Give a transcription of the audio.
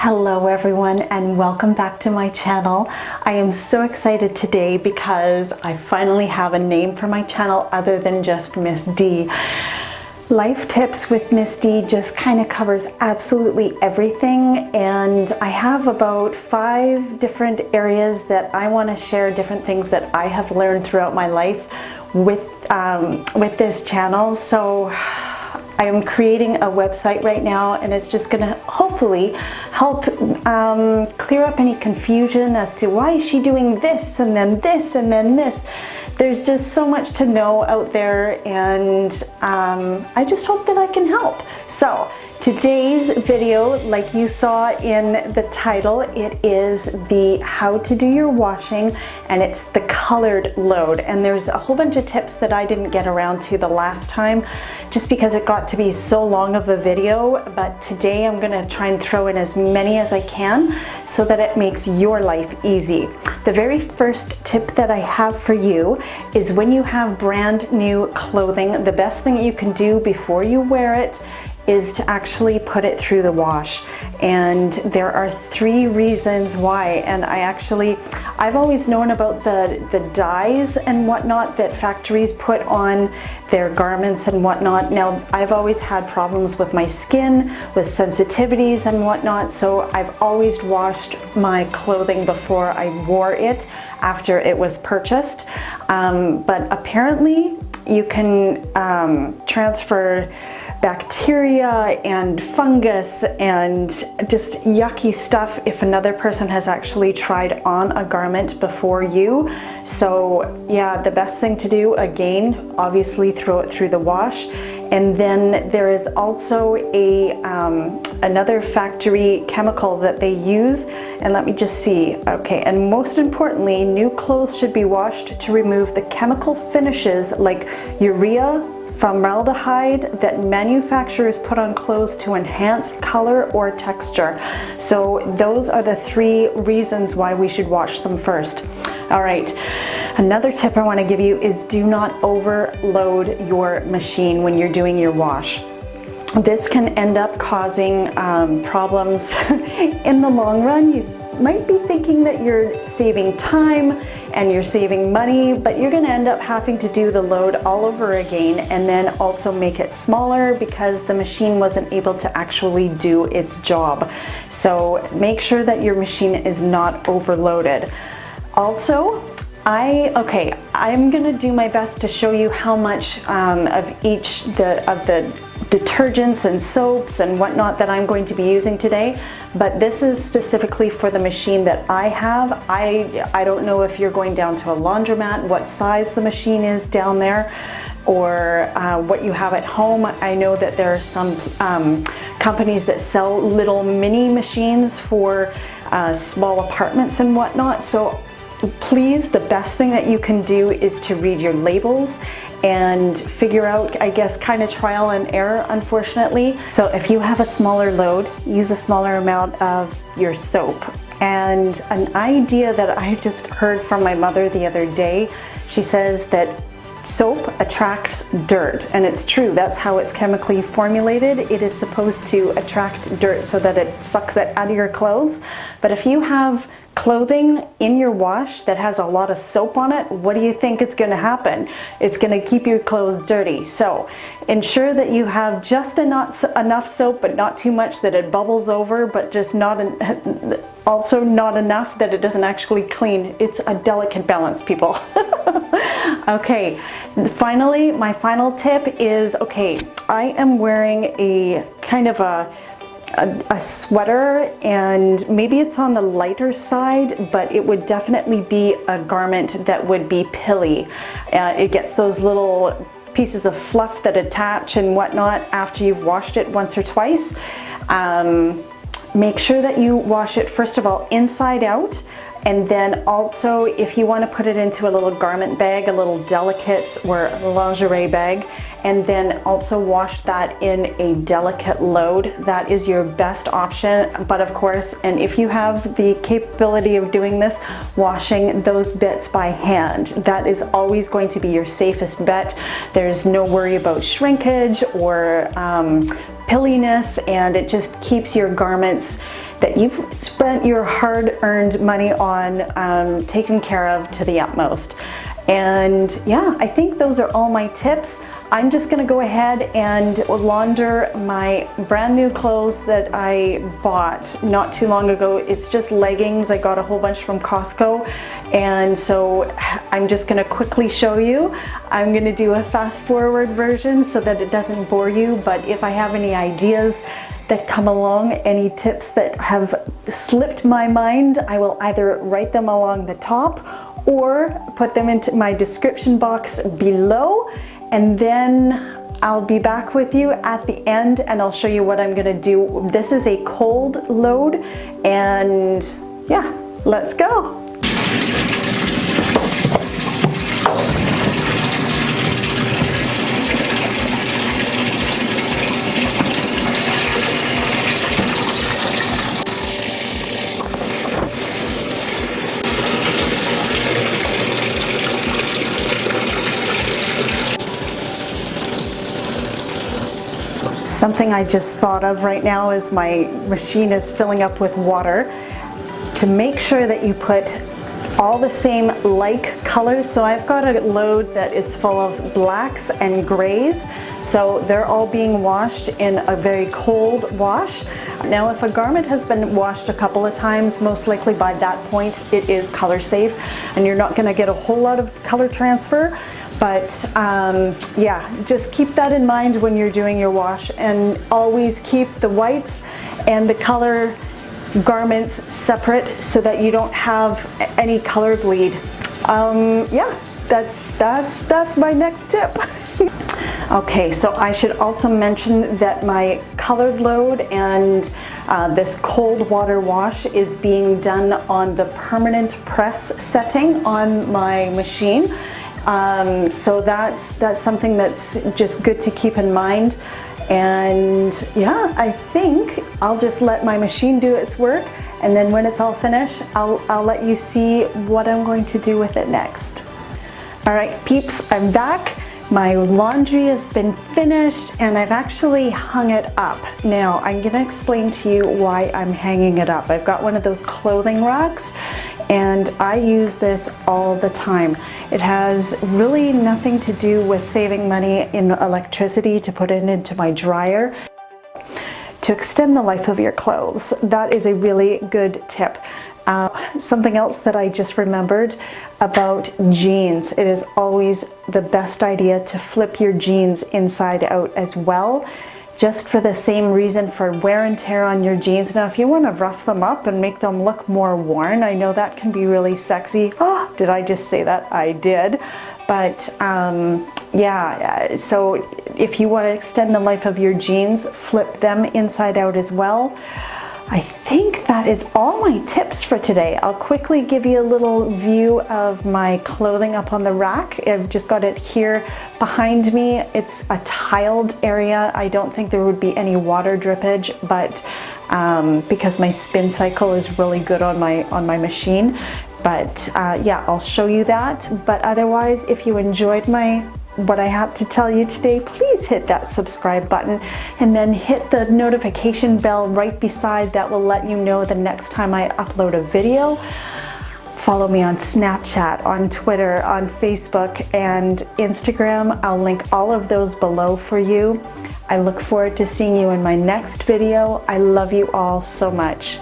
Hello everyone and welcome back to my channel. I am so excited today because I finally have a name for my channel other than just Miss D. Life Tips with Miss D just kind of covers absolutely everything, and I have about 5 different areas that I want to share different things that I have learned throughout my life with this channel. So I am creating a website right now, and it's just going to hopefully help clear up any confusion as to why is she doing this and then this and then this. There's just so much to know out there, and I just hope that I can help. So today's video, like you saw in the title, it is the how to do your washing, and it's the colored load. And there's a whole bunch of tips that I didn't get around to the last time just because it got to be so long of a video, but today I'm gonna try and throw in as many as I can so that it makes your life easy. The very first tip that I have for you is when you have brand new clothing, the best thing you can do before you wear it is to actually put it through the wash. And there are 3 reasons why. And I've always known about the dyes and whatnot that factories put on their garments and whatnot. Now, I've always had problems with my skin, with sensitivities and whatnot, so I've always washed my clothing before I wore it after it was purchased. But apparently you can transfer bacteria and fungus and just yucky stuff if another person has actually tried on a garment before you. So yeah, the best thing to do, again, obviously throw it through the wash. And then there is also another factory chemical that they use, and let me just see. Okay, and most importantly, new clothes should be washed to remove the chemical finishes like urea, formaldehyde that manufacturers put on clothes to enhance color or texture. So those are the 3 reasons why we should wash them first. All right, another tip I want to give you is do not overload your machine when you're doing your wash. This can end up causing problems in the long run. You might be thinking that you're saving time and you're saving money, but you're going to end up having to do the load all over again and then also make it smaller because the machine wasn't able to actually do its job. So make sure that your machine is not overloaded. Also, I'm going to do my best to show you how much of each of the detergents and soaps and whatnot that I'm going to be using today, but this is specifically for the machine that I have. I don't know if you're going down to a laundromat, what size the machine is down there, or what you have at home. I know that there are some companies that sell little mini machines for small apartments and whatnot. So please, the best thing that you can do is to read your labels and figure out, I guess, kind of trial and error, unfortunately. So if you have a smaller load, use a smaller amount of your soap. And an idea that I just heard from my mother the other day, she says that soap attracts dirt, and it's true. That's how it's chemically formulated. It is supposed to attract dirt so that it sucks it out of your clothes. But if you have clothing in your wash that has a lot of soap on it, what do you think is going to happen? It's going to keep your clothes dirty. So ensure that you have just enough soap, but not too much that it bubbles over, but just also not enough that it doesn't actually clean. It's a delicate balance, people. Okay, finally, my final tip is, okay, I am wearing a kind of a sweater, and maybe it's on the lighter side, but it would definitely be a garment that would be pilly. It gets those little pieces of fluff that attach and whatnot after you've washed it once or twice. Make sure that you wash it, first of all, inside out. And then also, if you want to put it into a little garment bag, a little delicates or lingerie bag, and then also wash that in a delicate load, that is your best option. But of course, and if you have the capability of doing this, washing those bits by hand, that is always going to be your safest bet. There's no worry about shrinkage or pilliness, and it just keeps your garments that you've spent your hard-earned money on taken care of to the utmost. And yeah, I think those are all my tips. I'm just gonna go ahead and launder my brand new clothes that I bought not too long ago. It's just leggings. I got a whole bunch from Costco. And so I'm just gonna quickly show you. I'm gonna do a fast forward version so that it doesn't bore you, but if I have any ideas that come along, any tips that have slipped my mind, I will either write them along the top or put them into my description box below, and then I'll be back with you at the end and I'll show you what I'm gonna do. This is a cold load, and yeah, let's go. Something I just thought of right now is my machine is filling up with water. To make sure that you put all the same like colors, so I've got a load that is full of blacks and grays, so they're all being washed in a very cold wash. Now if a garment has been washed a couple of times, most likely by that point it is color safe and you're not going to get a whole lot of color transfer. But yeah, just keep that in mind when you're doing your wash, and always keep the white and the color garments separate so that you don't have any color bleed. Yeah, that's my next tip. Okay, so I should also mention that my colored load and this cold water wash is being done on the permanent press setting on my machine. So that's something that's just good to keep in mind. And yeah, I think I'll just let my machine do its work, and then when it's all finished, I'll let you see what I'm going to do with it next. All right, peeps, I'm back. My laundry has been finished and I've actually hung it up. Now I'm gonna explain to you why I'm hanging it up. I've got one of those clothing racks and I use this all the time. It has really nothing to do with saving money in electricity to put it into my dryer. To extend the life of your clothes, that is a really good tip. Something else that I just remembered about jeans, it is always the best idea to flip your jeans inside out as well, just for the same reason, for wear and tear on your jeans. Now if you want to rough them up and make them look more worn, I know that can be really sexy. Oh, did I just say that? I did. But yeah, so if you want to extend the life of your jeans, flip them inside out as well. I think that is all my tips for today. I'll quickly give you a little view of my clothing up on the rack. I've just got it here behind me. It's a tiled area. I don't think there would be any water drippage, but because my spin cycle is really good on my machine. But yeah, I'll show you that. But otherwise, if you enjoyed what I had to tell you today, please hit that subscribe button and then hit the notification bell right beside. That will let you know the next time I upload a video. Follow me on Snapchat, on Twitter, on Facebook, and Instagram. I'll link all of those below for you. I look forward to seeing you in my next video. I love you all so much.